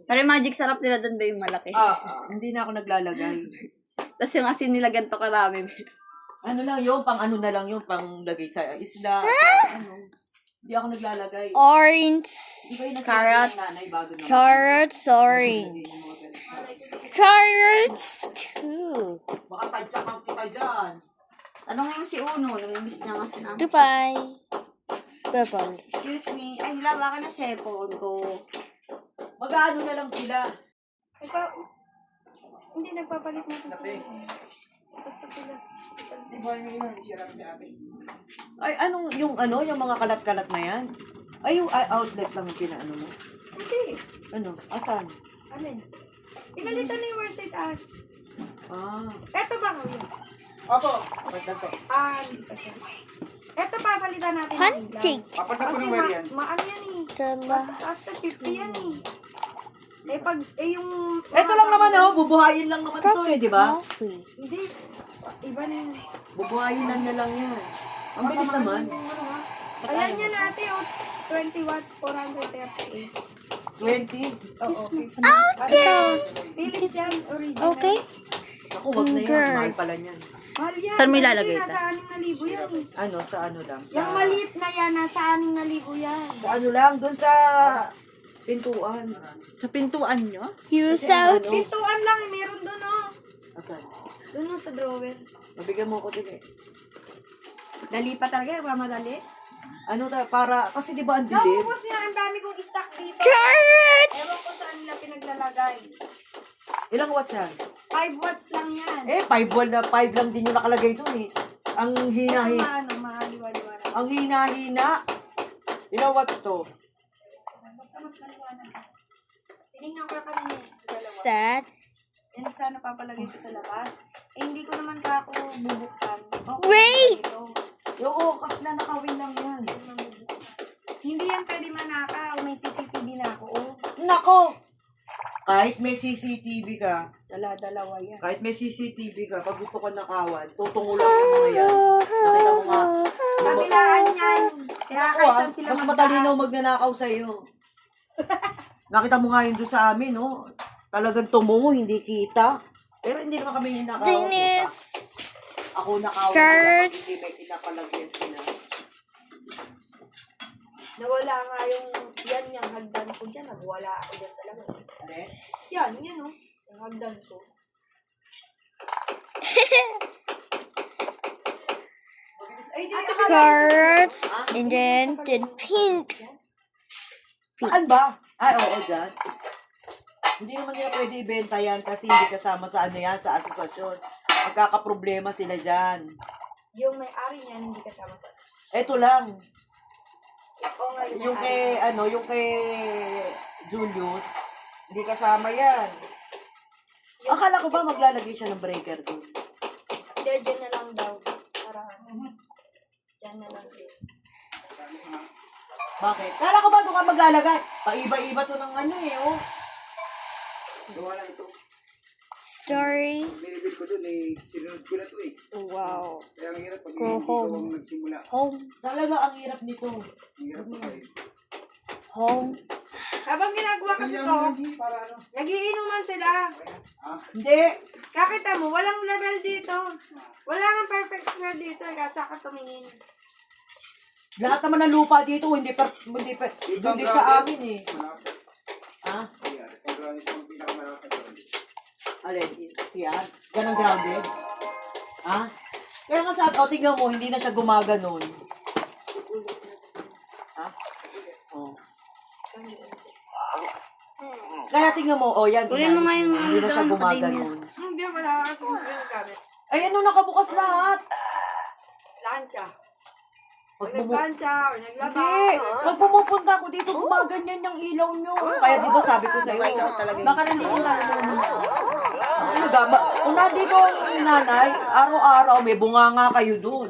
Pero yung magic sarap nila doon ba yung malaki? Hindi na ako naglalagay. Tapos yung asin nila ganito karami. Ano lang yun, pang ano na lang yun, pang lagay sa isla. Hindi ako naglalagay. Orange. Di ba yung nasa Carrots. nanay bago naman? Carrots, orange. Carrots, too. Baka tadyak ang kita dyan. Ano nga yung si Uno? Namimiss niya nga si namin. Goodbye. Bye-bye. Excuse me. Ay, lawa ka na cellphone ko. Mag-ano na lang sila. Hindi nagpapalit na sila. Basta sila. Di ba yun, sirap sa akin. Ay, anong, yung mga kalat-kalat na yan? Ay, yung outlet lang yung pinaano mo? Hindi. Ano? Asan? Alin? Pinalitan na yung worst it as. Eto ba kuya? Opo. Pagdan to. Hindi pa siya. Eto pa, palitan natin ng Hunting. ilaw. Papunta po Kasi ng yan. maan yan eh. Basta 50 yan eh. Yung... Ito lang naman bubuhayin lang naman to di ba? Coffee. Hindi. Iba na yan. Bubuhayin lang na lang yan. Ang bilis naman. Ayan yan ate, 20 watts, 438. 20. Oo, Okay. Philips yan, original. Okay. Ako, wag na yan. Girl. Mahal pala yan. Mahal yan. Saan mo ilalagay Kasi nasa 6,000 yan eh. Ano, sa ano lang? Sa, Yung maliit na yan, nasa 6,000 yan. sa ano lang, doon sa pintuan. Sa pintuan nyo? Use out. Pintuan lang eh, meron doon oh. Asan? Doon sa drawer. Nabigyan mo ko din eh. Dali pa talaga, mamadali. Ano para, kasi di ba ang dilim? Naubos niya, ang dami kong stock dito. Carrots. Ewan ko saan nila pinaglalagay. Ilang watts yan? 5 watts lang yan. 5 lang din yung nakalagay doon eh. Ang hina-hina. Mahaliwa-liwa na. Ang hina-hina. Ilang watts to? Basta mas maliwanag. Tinignan ko kanina eh. Dalawa. Sad. Yan sana papalagay ko sa labas. Hindi ko naman ako bubuksan. Wait! Oo, kasi na nakawin lang yan. Hindi yan pwede manakaw. May CCTV na ako. Oh. Nako! Kahit may CCTV ka, Dala-dalawa yan. kahit may CCTV ka, pag gusto ko nakawan, tutungulan yung mga yan. Nakita mo nga. Kabilaan yan. Kaya Ako kaysan sila mas matalinaw magnanakaw sa'yo. Nakita mo nga yun doon sa amin, no? Talagang tumungo, hindi kita. Pero hindi naman kami hinakaw. Dennis. Ako nakawan Carrots. sila pag hindi may pinapalagyan sila. Nawala nga yung yung hagdan ko dyan. Nagwala ako dyan sa labas. Ano? Yan oh. Yung hagdan ko. Ay, di Carrots. And then pink. Saan ba? Ay, oo, dyan. Hindi naman nila pwede ibenta yan kasi hindi kasama sa ano yan, sa asosasyon. Magkakaproblema sila dyan. Yung may-ari niyan hindi kasama sa Eto lang. Oo nga Yung kay, yung kay Julius, hindi kasama yan. Akala ko ba maglalagay siya ng breaker doon? Dyan na lang daw. Para dyan na lang din. Bakit? Akala ko ba doon ka maglalagay? Paiba-iba to ng ano eh, oh. Gawa lang ito. Story. Binibig ko dun eh, sinunod ko na to eh. Wow. Kaya ang hirap pag Go hindi home. ikaw ang nagsimula. Home. Talaga ang hirap nito. Ang hirap pa kayo. Home. Habang ginagawa kasi to, Para ano? nagiinuman sila. Hindi. Kakita mo, walang level dito. Wala nga perfect square dito. Kaya saka tumingin. Lahat naman ng lupa dito, hindi sa amin eh. Malapit. Ha? Kaya, pag ground is ang pinakamalapit ko. Alin, siya? Ganang grounded? Ha? Kaya nga sa tingnan mo, hindi na siya gumaganon. Ha? Oh. Kaya tingnan mo, yan. Kunin mo nga yung hindi na siya ano doon, gumaganon. Hindi, wala kasi yung gamit. Ay, ano, nakabukas lahat. Plancha. Pag Pag nagplancha or naglaba. Hindi. Pag pumupunta ako dito, gumaganyan yung ilaw nyo. Kaya di ba sabi ko sa'yo? Baka nandito lang. Kung nandito ang nanay, araw-araw may bunganga kayo dun.